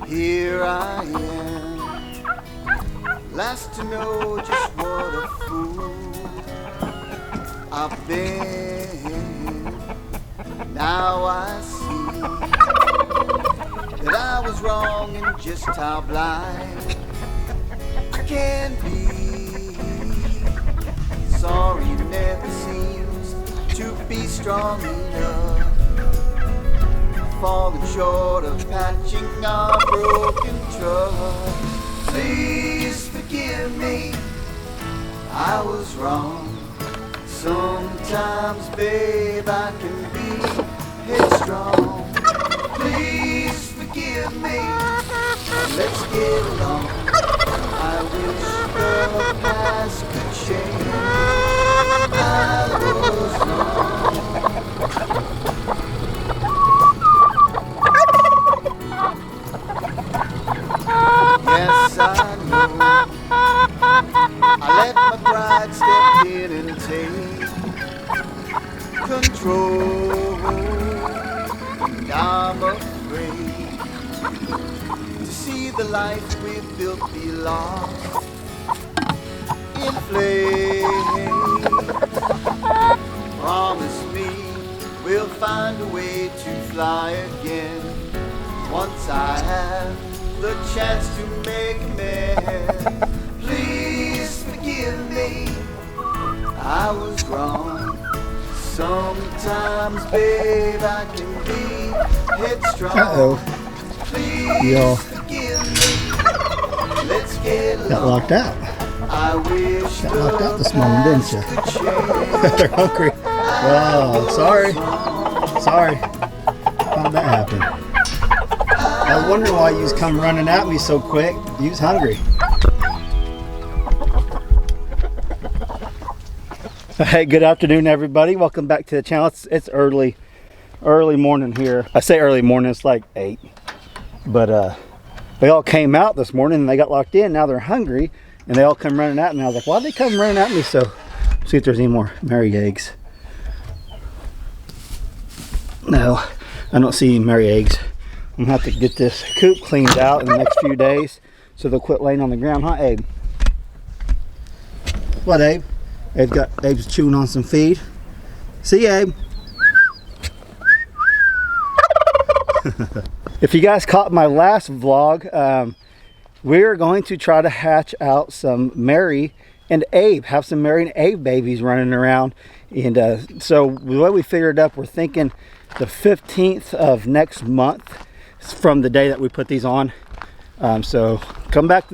Here I am, last to know just what a fool I've been. Now I see that I was wrong and just how blind I can be. Sorry never seems to be strong enough, falling short of patching our broken trust. Please forgive me, I was wrong. Sometimes, babe, I can be headstrong. Please forgive me, let's get along. I wish the past could change. I was wrong. Yes, I know I let my pride step in and take control, and I'm afraid to see the life we've built be lost in flames. Promise me we'll find a way to fly again once I have the chance to make amends. Please forgive me, I was wrong. Sometimes, babe, I can be headstrong. Please forgive me, let's get along. Got locked out. I wish Got locked out this morning, didn't you? They're hungry. Oh, sorry. Sorry. How did that happen? I was wondering why you was come running at me so quick. You was hungry. Hey, good afternoon, everybody. Welcome back to the channel. It's early morning here. I say early morning, it's like 8. But they all came out this morning and they got locked in. Now they're hungry and they all come running at me. I was like, why'd they come running at me? So, see if there's any more Mary eggs. No, I don't see any Mary eggs. I'm gonna have to get this coop cleaned out in the next few days so they'll quit laying on the ground, huh, Abe? What, Abe? Abe's chewing on some feed. See, Abe? If you guys caught my last vlog, we're going to try to hatch out some Mary and Abe, have some Mary and Abe babies running around. And so the way we figured it up, we're thinking the 15th of next month from the day that we put these on. So come back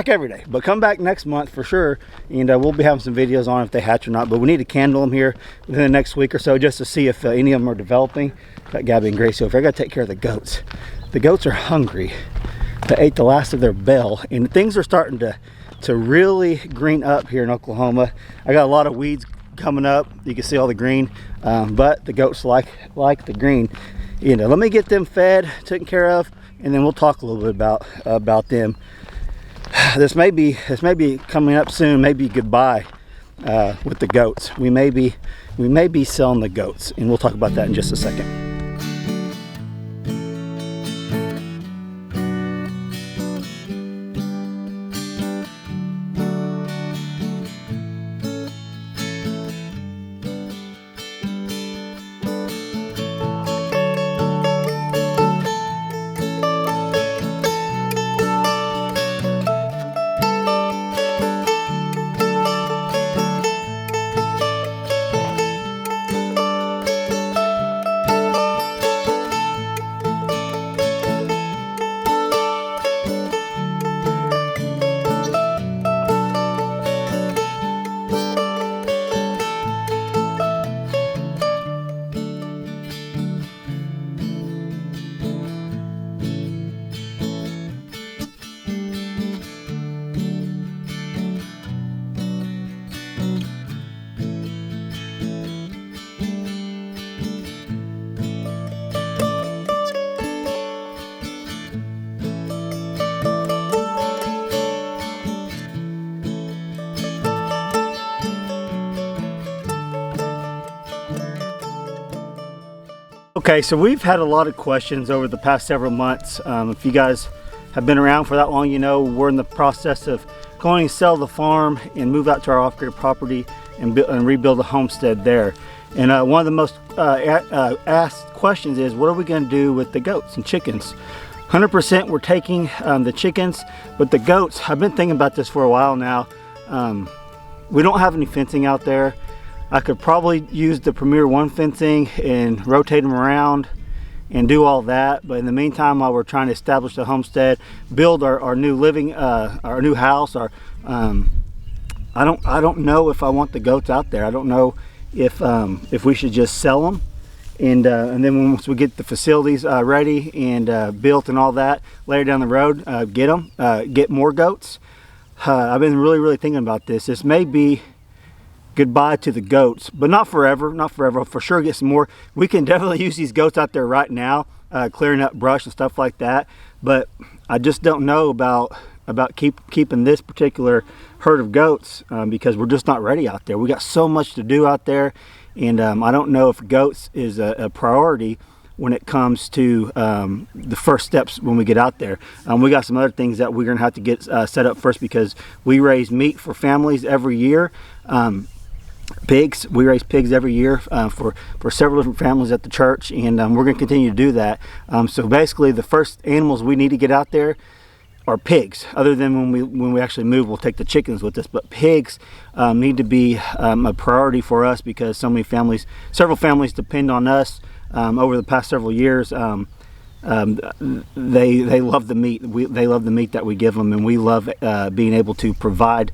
every day, but come back next month for sure, and we'll be having some videos on if they hatch or not. But we need to candle them here within the next week or so just to see if any of them are developing. Got Gabby and Gracie over. I got to take care of the goats. The goats are hungry. They ate the last of their bell, and things are starting to really green up here in Oklahoma. I got a lot of weeds coming up. You can see all the green, but the goats like the green. Let me get them fed, taken care of, and then we'll talk a little bit about them. This may be coming up soon. Maybe goodbye with the goats. We may be selling the goats, and we'll talk about that in just a second. Okay, so we've had a lot of questions over the past several months. If you guys have been around for that long, you know we're in the process of going to sell the farm and move out to our off-grid property and rebuild a homestead there. And one of the most asked questions is, what are we going to do with the goats and chickens? 100% we're taking the chickens, but the goats, I've been thinking about this for a while now. We don't have any fencing out there. I could probably use the Premier 1 fencing and rotate them around and do all that, but in the meantime, while we're trying to establish the homestead, build our new living, our new house, I don't know if I want the goats out there. I don't know if we should just sell them, and then once we get the facilities ready and built and all that, later down the road, get more goats. I've been really thinking about this. This may be goodbye to the goats, but not forever. For sure, get some more. We can definitely use these goats out there right now, clearing up brush and stuff like that. But I just don't know about keeping this particular herd of goats because we're just not ready out there. We got so much to do out there, and I don't know if goats is a priority when it comes to the first steps when we get out there. We got some other things that we're gonna have to get set up first, because we raise meat for families every year. Pigs, we raise pigs every year for several different families at the church, and we're going to continue to do that. So basically the first animals we need to get out there are pigs. Other than when we actually move, we'll take the chickens with us, but pigs need to be a priority for us, because several families depend on us over the past several years. They love the meat. They love the meat that we give them, and we love being able to provide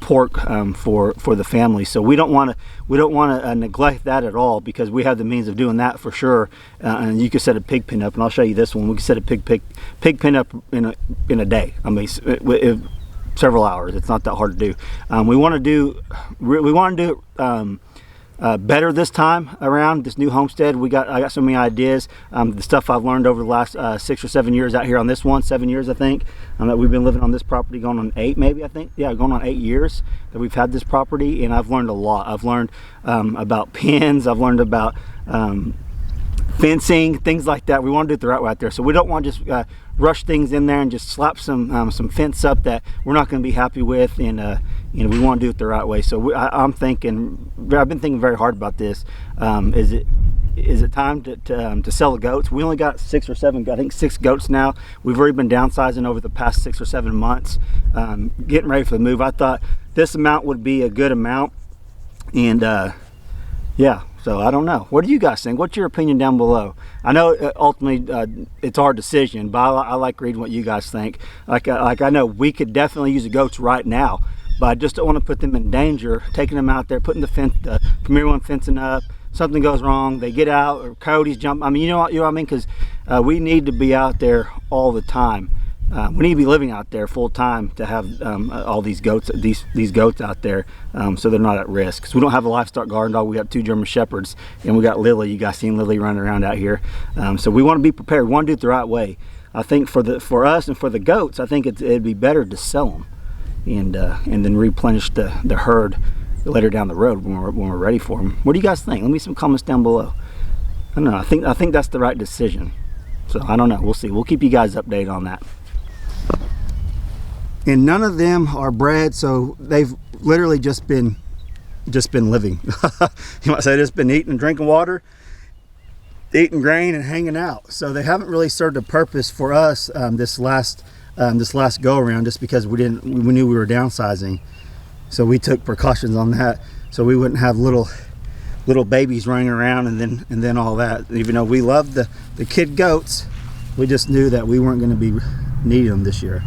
pork for the family. So we don't want to neglect that at all, because we have the means of doing that for sure. And you can set a pig pen up, and I'll show you this one. We can set a pig pen up in a day. I mean, several hours. It's not that hard to do. We want to do it better this time around, this new homestead. I got so many ideas. The stuff I've learned over the last 6 or 7 years out here on this one, 7 years I think, that we've been living on this property, going on 8 maybe, I think. Yeah, going on 8 years that we've had this property, and I've learned a lot. I've learned about pens, I've learned about fencing, things like that. We want to do it the right way out there. So we don't want to just rush things in there and just slap some fence up that we're not going to be happy with, and we want to do it the right way. So I've been thinking very hard about this. Is it time to sell the goats? We only got 6 or 7, I think 6 goats now. We've already been downsizing over the past 6 or 7 months, getting ready for the move. I thought this amount would be a good amount, and yeah. So I don't know. What do you guys think? What's your opinion down below? I know ultimately it's our decision, but I like reading what you guys think. Like I know we could definitely use the goats right now, but I just don't want to put them in danger, taking them out there, putting the Premier 1 fencing up. Something goes wrong, they get out, or coyotes jump. I mean, you know what I mean? Because we need to be out there all the time. We need to be living out there full time to have all these goats, these goats out there, so they're not at risk. Because we don't have a livestock guard dog. We got 2 German Shepherds, and we got Lily. You guys seen Lily running around out here. So we want to be prepared. We want to do it the right way. I think for us and for the goats, I think it'd be better to sell them, and then replenish the herd later down the road when we're ready for them. What do you guys think? Let me some comments down below. I don't know. I think that's the right decision. So I don't know. We'll see. We'll keep you guys updated on that. And none of them are bred, so they've literally just been living. You might say just been eating and drinking water, eating grain and hanging out. So they haven't really served a purpose for us this last go around, just because we knew we were downsizing. So we took precautions on that, so we wouldn't have little babies running around and then all that. Even though we love the kid goats, we just knew that we weren't going to be needing them this year.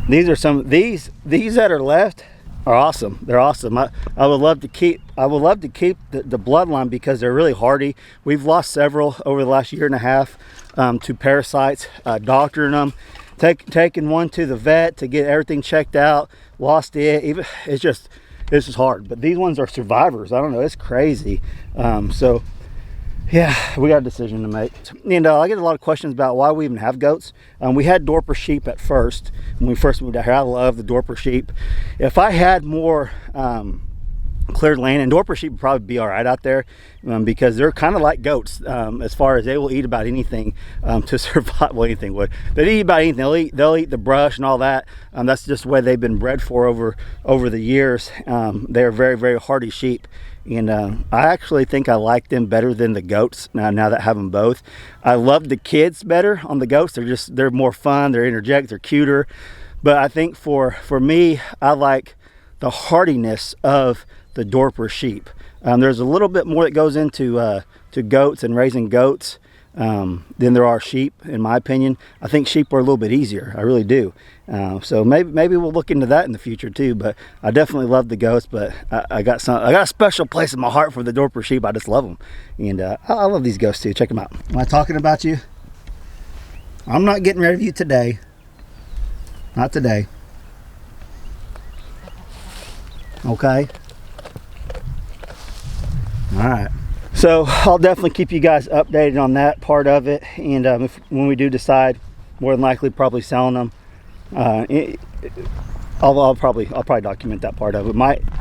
These are these that are left are awesome. They're awesome. I would love to keep the bloodline, because they're really hardy. We've lost several over the last 1.5 years to parasites, doctoring them, taking one to the vet to get everything checked out, lost it. It's just hard. But these ones are survivors. I don't know. It's crazy. So yeah, we got a decision to make. And I get a lot of questions about why we even have goats. We had Dorper sheep at first when we first moved out here. I love the Dorper sheep. If I had more cleared land. And Dorper sheep would probably be all right out there, because they're kind of like goats, as far as they will eat about anything to survive. Well, anything would. They eat about anything. They'll eat the brush and all that. That's just the way they've been bred for over the years. They're very, very hardy sheep. And I actually think I like them better than the goats now that I have them both. I love the kids better on the goats. They're more fun. They're energetic. They're cuter. But I think for me, I like the hardiness of the Dorper sheep. There's a little bit more that goes into to goats and raising goats than there are sheep, in my opinion. I think sheep are a little bit easier. I really do. So maybe we'll look into that in the future too. But I definitely love the goats. But I got a special place in my heart for the Dorper sheep. I just love them, and I love these goats too. Check them out. Am I talking about you? I'm not getting rid of you today. Not today. Okay. All right. So I'll definitely keep you guys updated on that part of it, and when we do decide, more than likely probably selling them, I'll probably document that part of it.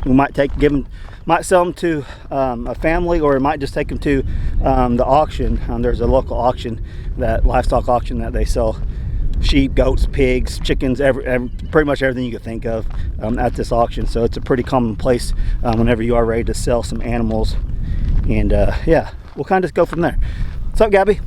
We might sell them to a family, or we might just take them to the auction. There's a local auction, that livestock auction, that they sell sheep, goats, pigs, chickens, pretty much everything you could think of at this auction. So it's a pretty common place whenever you are ready to sell some animals. And yeah, we'll kind of just go from there. What's up, Gabby?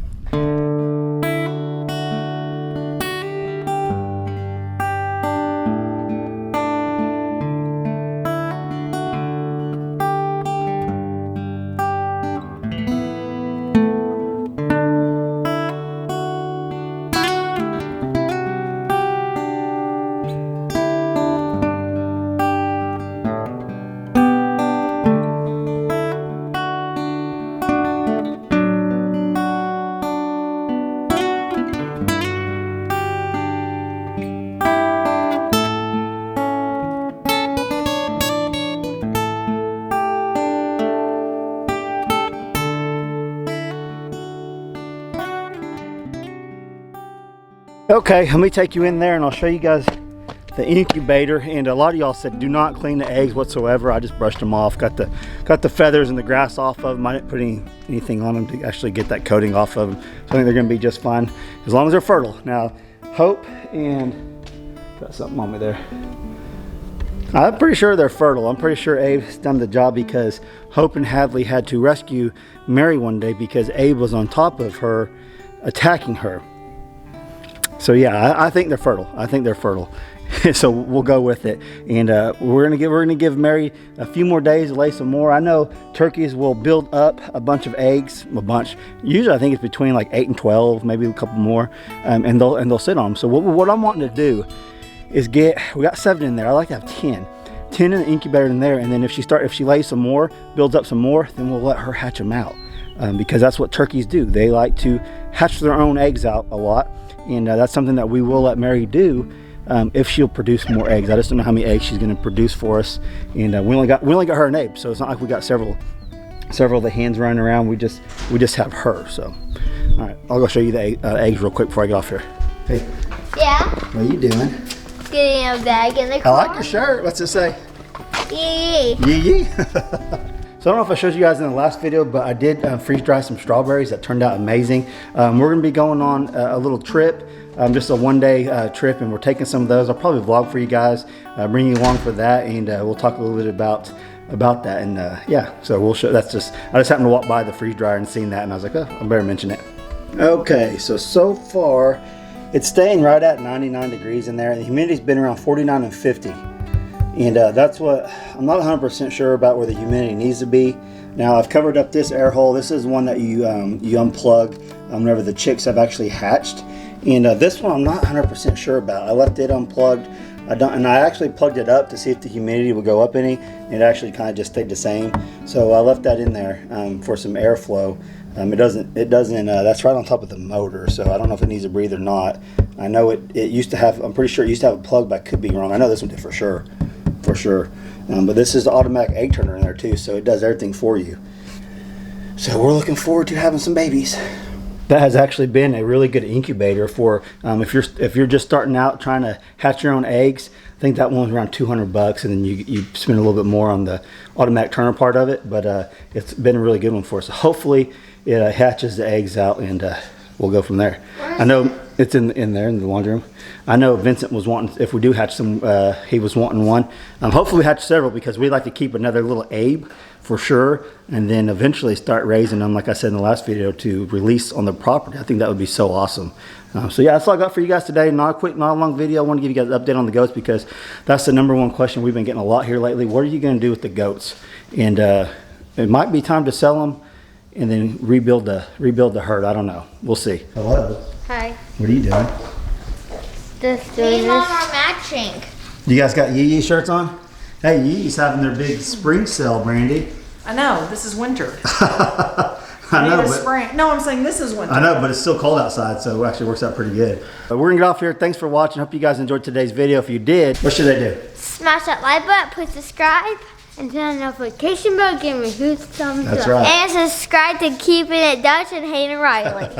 Okay, let me take you in there and I'll show you guys the incubator. And a lot of y'all said do not clean the eggs whatsoever. I just brushed them off, got the feathers and the grass off of them. I didn't put anything on them to actually get that coating off of them. So I think they're gonna be just fine as long as they're fertile. Now, Hope and, got something on me there. I'm pretty sure they're fertile. I'm pretty sure Abe's done the job, because Hope and Hadley had to rescue Mary one day because Abe was on top of her, attacking her. So yeah, I think they're fertile. I think they're fertile. So we'll go with it. And we're gonna give Mary a few more days to lay some more. I know turkeys will build up a bunch of eggs, a bunch. Usually I think it's between like 8 and 12, maybe a couple more, and they'll sit on them. So what I'm wanting to do is we got 7 in there. I like to have 10 in the incubator in there. And then if she lays some more, builds up some more, then we'll let her hatch them out, because that's what turkeys do. They like to hatch their own eggs out a lot. And that's something that we will let Mary do if she'll produce more eggs. I just don't know how many eggs she's going to produce for us. And we only got her and Abe, so it's not like we got several of the hens running around. We just have her. So, all right, I'll go show you the eggs real quick before I get off here. Hey. Yeah. What are you doing? Getting a bag in the car. I like your shirt. What's it say? Yee yee. Yee yee. So I don't know if I showed you guys in the last video, but I did freeze dry some strawberries that turned out amazing. We're gonna be going on a little trip, just a one-day trip, and we're taking some of those. I'll probably vlog for you guys, bring you along for that, and we'll talk a little bit about that. And yeah, so we'll show. I just happened to walk by the freeze dryer and seen that, and I was like, oh, I better mention it. Okay, so far it's staying right at 99 degrees in there. The humidity's been around 49 and 50. And that's what, I'm not 100% sure about where the humidity needs to be. Now I've covered up this air hole. This is one that you unplug whenever the chicks have actually hatched. And this one I'm not 100% sure about. I left it unplugged. I actually plugged it up to see if the humidity would go up any. It actually kind of just stayed the same. So I left that in there for some airflow. It doesn't, that's right on top of the motor. So I don't know if it needs to breathe or not. I know it used to have, I'm pretty sure it used to have a plug, but I could be wrong. I know this one did for sure. But this is the automatic egg turner in there too, so it does everything for you. So we're looking forward to having some babies. that has actually been a really good incubator for if you're just starting out trying to hatch your own eggs. I think that one's around $200, and then you spend a little bit more on the automatic turner part of it. But it's been a really good one for us. So hopefully it hatches the eggs out, and we'll go from there. I know it's in there in the laundry room. I know Vincent was wanting, if we do hatch some, he was wanting one. Hopefully we hatch several, because we'd like to keep another little Abe for sure, and then eventually start raising them, like I said in the last video, to release on the property. I think that would be so awesome. So yeah, that's all I got for you guys today. Not a long video. I want to give you guys an update on the goats, because that's the number one question we've been getting a lot here lately. What are you going to do with the goats? And it might be time to sell them and then rebuild the herd. I don't know. We'll see. Hello. Hi. What are you doing? Just doing this. Me and Mom are matching. You guys got Yee Yee shirts on? Hey, Yee Yee's having their big spring sale, Brandy. I know, this is winter. I know, but spring. No, I'm saying this is winter. I know, but it's still cold outside, so it actually works out pretty good. But we're gonna get off here. Thanks for watching. Hope you guys enjoyed today's video. If you did, what should they do? Smash that like button, put subscribe, and turn on the notification bell. Give me a huge thumbs That's up. right. And subscribe to Keeping It Dutch and Hayden Riley.